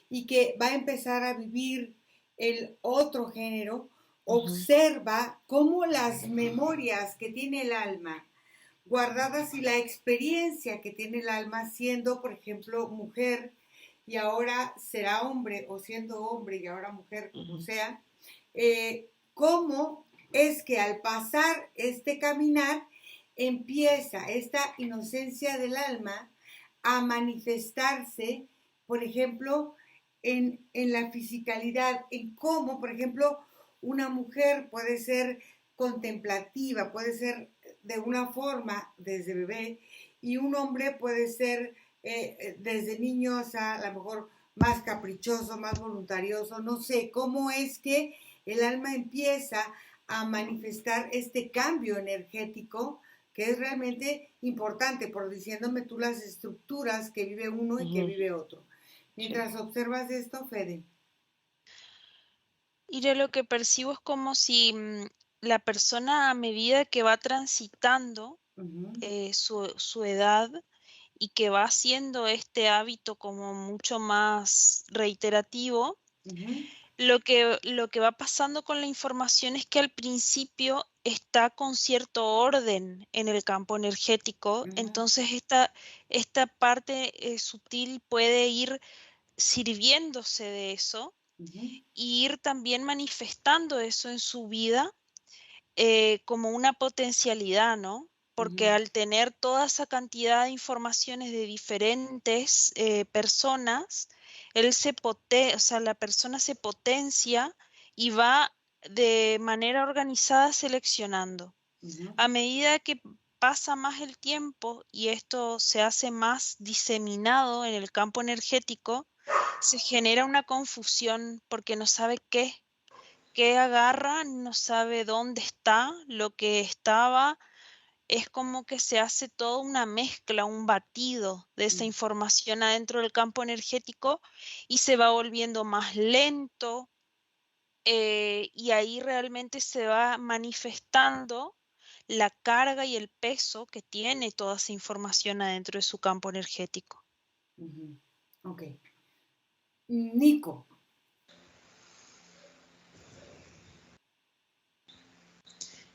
y que va a empezar a vivir el otro género, observa cómo las memorias que tiene el alma guardadas y la experiencia que tiene el alma siendo, por ejemplo, mujer y ahora será hombre o siendo hombre y ahora mujer, como sea, cómo es que al pasar este caminar empieza esta inocencia del alma a manifestarse, por ejemplo, en la fisicalidad, en cómo, por ejemplo, una mujer puede ser contemplativa, puede ser de una forma desde bebé y un hombre puede ser desde niño, o sea, a lo mejor más caprichoso, más voluntarioso, no sé, cómo es que el alma empieza a manifestar este cambio energético que es realmente importante, por diciéndome tú las estructuras que vive uno y que vive otro. Mientras observas esto, Fede. Y de lo que percibo es como si la persona a medida que va transitando su edad y que va haciendo este hábito como mucho más reiterativo, lo que va pasando con la información es que al principio está con cierto orden en el campo energético, entonces esta parte sutil puede ir sirviéndose de eso y ir también manifestando eso en su vida como una potencialidad, ¿no? Porque al tener toda esa cantidad de informaciones de diferentes personas, la persona se potencia y va de manera organizada seleccionando. A medida que pasa más el tiempo y esto se hace más diseminado en el campo energético, se genera una confusión porque no sabe qué agarra, no sabe dónde está, lo que estaba, es como que se hace toda una mezcla, un batido de esa información adentro del campo energético y se va volviendo más lento y ahí realmente se va manifestando la carga y el peso que tiene toda esa información adentro de su campo energético. Ok. Nico.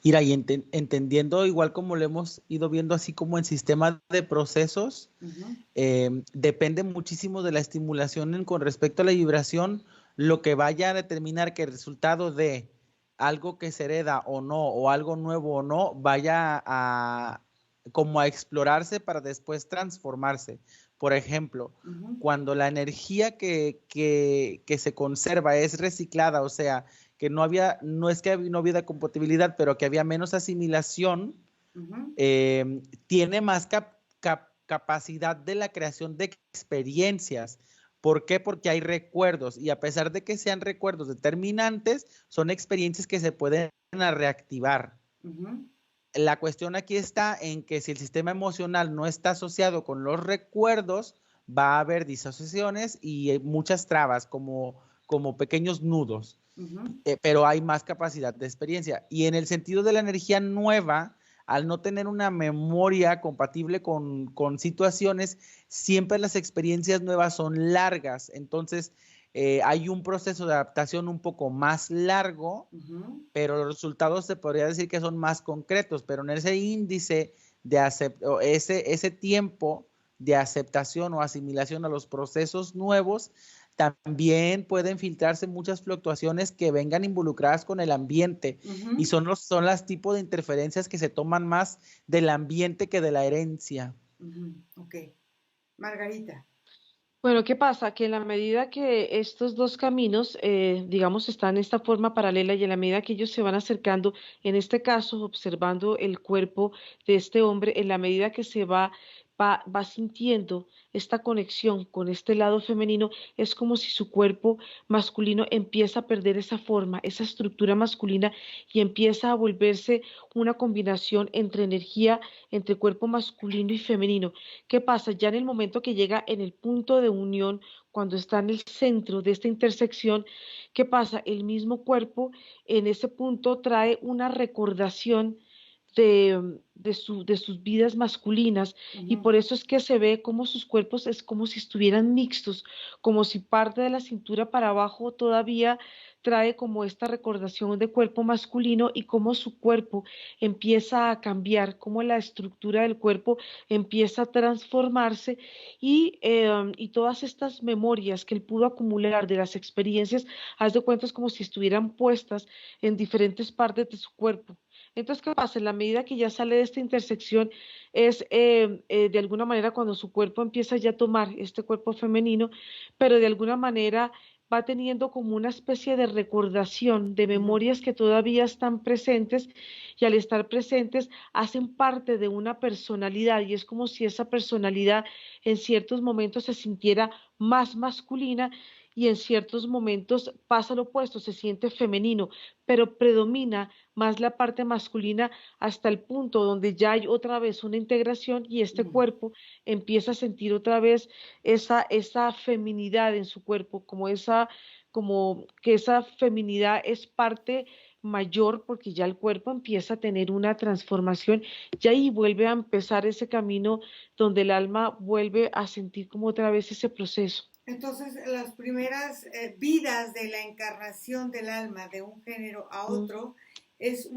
Ira, y entendiendo igual como lo hemos ido viendo así como en sistema de procesos, depende muchísimo de la estimulación con respecto a la vibración, lo que vaya a determinar que el resultado de algo que se hereda o no, o algo nuevo o no, vaya a como a explorarse para después transformarse. Por ejemplo, cuando la energía que se conserva es reciclada, o sea, que no es que no había compatibilidad, pero que había menos asimilación, tiene más capacidad de la creación de experiencias. ¿Por qué? Porque hay recuerdos y a pesar de que sean recuerdos determinantes, son experiencias que se pueden reactivar. La cuestión aquí está en que si el sistema emocional no está asociado con los recuerdos, va a haber disociaciones y muchas trabas como pequeños nudos. Pero hay más capacidad de experiencia. Y en el sentido de la energía nueva, al no tener una memoria compatible con situaciones, siempre las experiencias nuevas son largas. Entonces, hay un proceso de adaptación un poco más largo, pero los resultados se podría decir que son más concretos, pero en ese índice de ese tiempo de aceptación o asimilación a los procesos nuevos, también pueden filtrarse muchas fluctuaciones que vengan involucradas con el ambiente y son las tipos de interferencias que se toman más del ambiente que de la herencia. Ok. Margarita. Bueno, ¿qué pasa? Que en la medida que estos dos caminos, digamos, están en esta forma paralela y en la medida que ellos se van acercando, en este caso, observando el cuerpo de este hombre, en la medida que va sintiendo esta conexión con este lado femenino, es como si su cuerpo masculino empieza a perder esa forma, esa estructura masculina y empieza a volverse una combinación entre energía, entre cuerpo masculino y femenino. ¿Qué pasa? Ya en el momento que llega en el punto de unión, cuando está en el centro de esta intersección, ¿qué pasa? El mismo cuerpo en ese punto trae una recordación de sus vidas masculinas y por eso es que se ve como sus cuerpos es como si estuvieran mixtos, como si parte de la cintura para abajo todavía trae como esta recordación de cuerpo masculino y cómo su cuerpo empieza a cambiar, cómo la estructura del cuerpo empieza a transformarse y todas estas memorias que él pudo acumular de las experiencias, haz de cuenta es como si estuvieran puestas en diferentes partes de su cuerpo. Entonces, ¿qué pasa? En la medida que ya sale de esta intersección, es de alguna manera cuando su cuerpo empieza ya a tomar este cuerpo femenino, pero de alguna manera va teniendo como una especie de recordación de memorias que todavía están presentes y al estar presentes hacen parte de una personalidad y es como si esa personalidad en ciertos momentos se sintiera más masculina y en ciertos momentos pasa lo opuesto, se siente femenino, pero predomina más la parte masculina hasta el punto donde ya hay otra vez una integración y este cuerpo empieza a sentir otra vez esa feminidad en su cuerpo, como que esa feminidad es parte mayor porque ya el cuerpo empieza a tener una transformación y ahí vuelve a empezar ese camino donde el alma vuelve a sentir como otra vez ese proceso. Entonces, las primeras vidas de la encarnación del alma de un género a otro es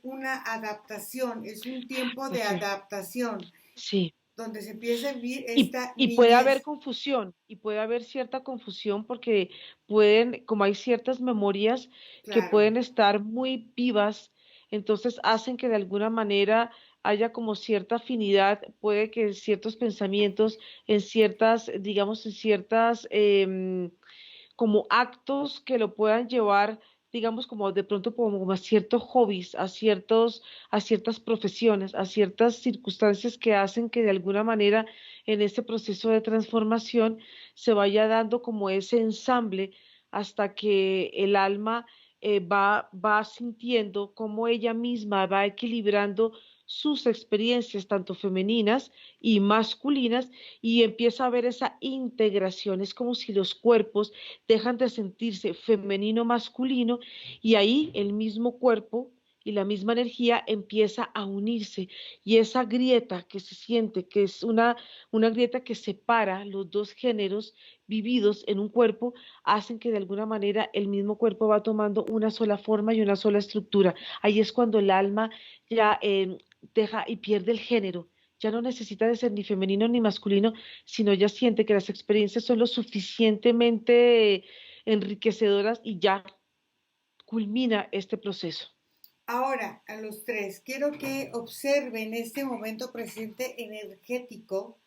una adaptación, es un tiempo de Sí, adaptación, sí. donde se empieza a vivir Y, esta y puede haber niñez. confusión, y puede haber cierta confusión porque pueden, como hay ciertas memorias que Claro. pueden estar muy vivas, entonces hacen que de alguna manera haya como cierta afinidad, puede que ciertos pensamientos en ciertas, digamos, en ciertas como actos que lo puedan llevar, digamos, como de pronto como a ciertos hobbies, a ciertas profesiones, a ciertas circunstancias que hacen que de alguna manera en este proceso de transformación se vaya dando como ese ensamble hasta que el alma va sintiendo cómo ella misma va equilibrando sus experiencias, tanto femeninas y masculinas, y empieza a ver esa integración. Es como si los cuerpos dejan de sentirse femenino masculino y ahí el mismo cuerpo y la misma energía empieza a unirse y esa grieta que se siente, que es una grieta que separa los dos géneros vividos en un cuerpo, hacen que de alguna manera el mismo cuerpo va tomando una sola forma y una sola estructura. Ahí es cuando el alma ya deja y pierde el género. Ya no necesita de ser ni femenino ni masculino, sino ya siente que las experiencias son lo suficientemente enriquecedoras y ya culmina este proceso. Ahora, a los tres, quiero que observen este momento presente energético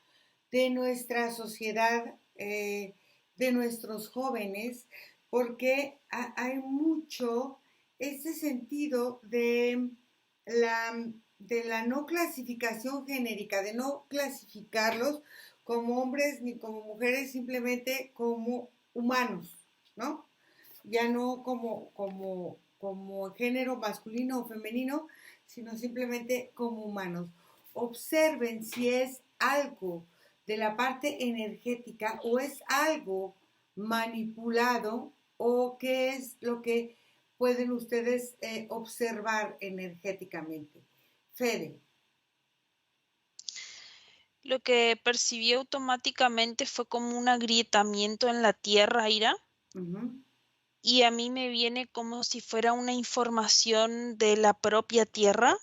de nuestra sociedad, de nuestros jóvenes, porque hay mucho ese sentido de la no clasificación genérica, de no clasificarlos como hombres ni como mujeres, simplemente como humanos, ¿no? Ya no como género masculino o femenino, sino simplemente como humanos. Observen si es algo de la parte energética o es algo manipulado o qué es lo que pueden ustedes observar energéticamente. Fede. Lo que percibí automáticamente fue como un agrietamiento en la tierra, Ira, y a mí me viene como si fuera una información de la propia tierra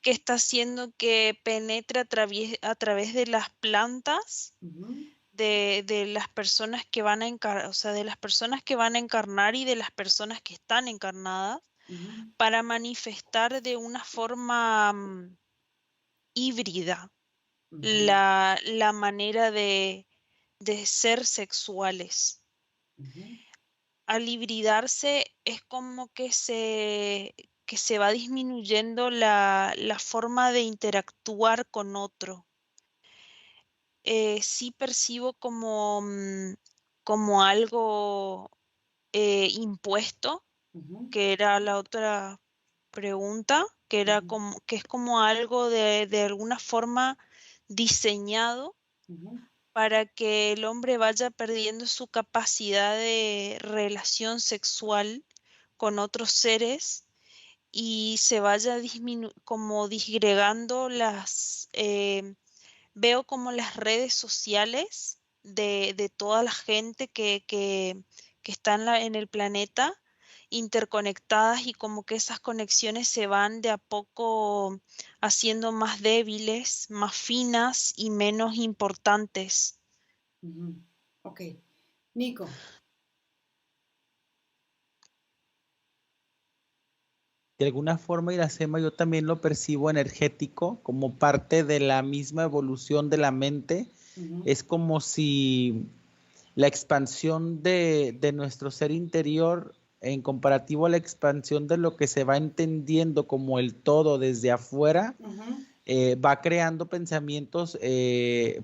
que está haciendo que penetre a través de las plantas de las personas que van a encarnar, o sea, de las personas que van a encarnar y de las personas que están encarnadas para manifestar de una forma híbrida la manera de ser sexuales. Al hibridarse es como que se va disminuyendo la forma de interactuar con otro. Sí percibo como algo impuesto, que era la otra pregunta, que era que es como algo de alguna forma diseñado para que el hombre vaya perdiendo su capacidad de relación sexual con otros seres y se vaya como disgregando veo como las redes sociales de toda la gente que está en el planeta interconectadas y como que esas conexiones se van de a poco haciendo más débiles, más finas y menos importantes. Ok. Nico. De alguna forma, Iracema, yo también lo percibo energético como parte de la misma evolución de la mente. Es como si la expansión de nuestro ser interior en comparativo a la expansión de lo que se va entendiendo como el todo desde afuera, va creando pensamientos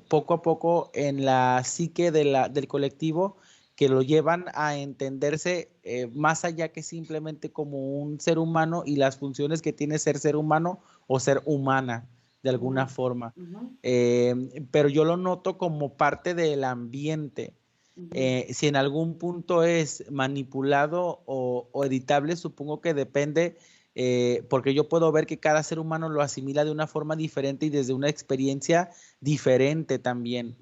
poco a poco en la psique del colectivo que lo llevan a entenderse más allá que simplemente como un ser humano y las funciones que tiene ser humano o ser humana de alguna forma. Pero yo lo noto como parte del ambiente. Si en algún punto es manipulado o editable, supongo que depende, porque yo puedo ver que cada ser humano lo asimila de una forma diferente y desde una experiencia diferente también.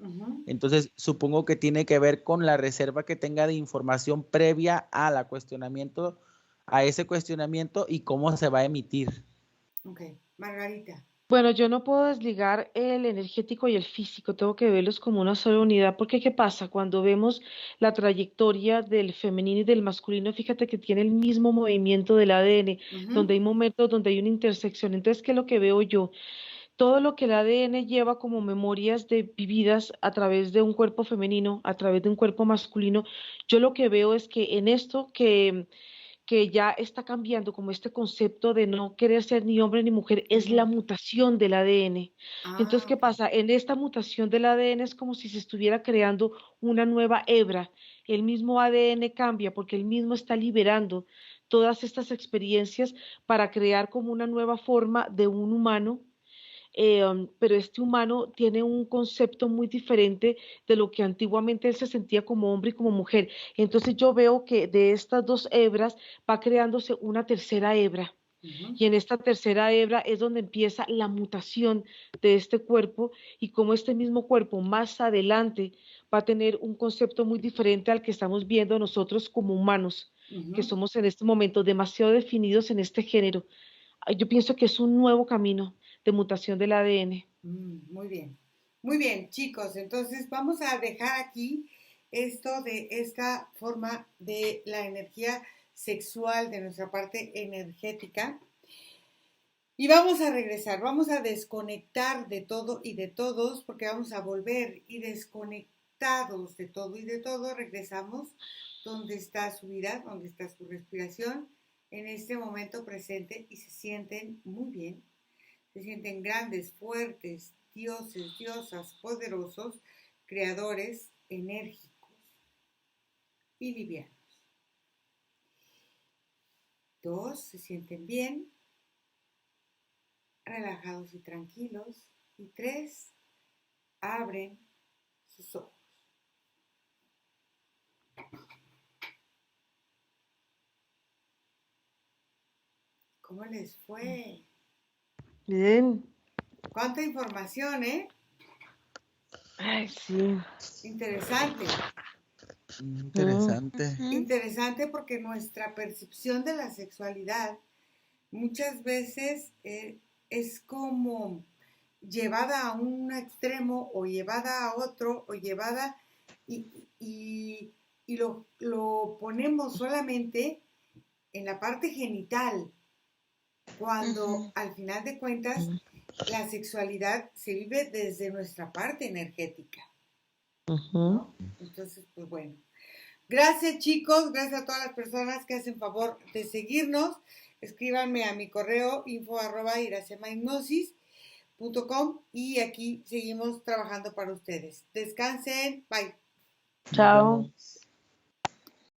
Entonces, supongo que tiene que ver con la reserva que tenga de información previa a ese cuestionamiento y cómo se va a emitir. Ok, Margarita. Bueno, yo no puedo desligar el energético y el físico, tengo que verlos como una sola unidad, porque ¿qué pasa? Cuando vemos la trayectoria del femenino y del masculino, fíjate que tiene el mismo movimiento del ADN, donde hay momentos donde hay una intersección. Entonces, ¿qué es lo que veo yo? Todo lo que el ADN lleva como memorias de vividas a través de un cuerpo femenino, a través de un cuerpo masculino, yo lo que veo es que en esto que ya está cambiando como este concepto de no querer ser ni hombre ni mujer, es la mutación del ADN. Entonces, ¿qué pasa? En esta mutación del ADN es como si se estuviera creando una nueva hebra. El mismo ADN cambia porque él mismo está liberando todas estas experiencias para crear como una nueva forma de un humano, pero este humano tiene un concepto muy diferente de lo que antiguamente él se sentía como hombre y como mujer. Entonces yo veo que de estas dos hebras va creándose una tercera hebra. Y en esta tercera hebra es donde empieza la mutación de este cuerpo y como este mismo cuerpo más adelante va a tener un concepto muy diferente al que estamos viendo nosotros como humanos, que somos en este momento demasiado definidos en este género. Yo pienso que es un nuevo camino de mutación del ADN. Muy bien. Muy bien, chicos. Entonces vamos a dejar aquí esto de esta forma de la energía sexual, de nuestra parte energética. Y vamos a regresar, vamos a desconectar de todo y de todos, porque vamos a volver y desconectados de todo y de todo, regresamos donde está su vida, donde está su respiración, en este momento presente y se sienten muy bien, se sienten grandes, fuertes, dioses, diosas, poderosos, creadores, enérgicos y livianos. 2, se sienten bien, relajados y tranquilos. Y 3, abren sus ojos. ¿Cómo les fue? Bien. Cuánta información, ¿eh? Ay, sí. Interesante. Interesante. Interesante porque nuestra percepción de la sexualidad muchas veces es como llevada a un extremo o llevada a otro o llevada y lo ponemos solamente en la parte genital, cuando al final de cuentas la sexualidad se vive desde nuestra parte energética, ¿no? Entonces, pues bueno. Gracias, chicos, gracias a todas las personas que hacen favor de seguirnos. Escríbanme a mi correo info@iracemahipnosis.com y aquí seguimos trabajando para ustedes. Descansen, bye. Chao.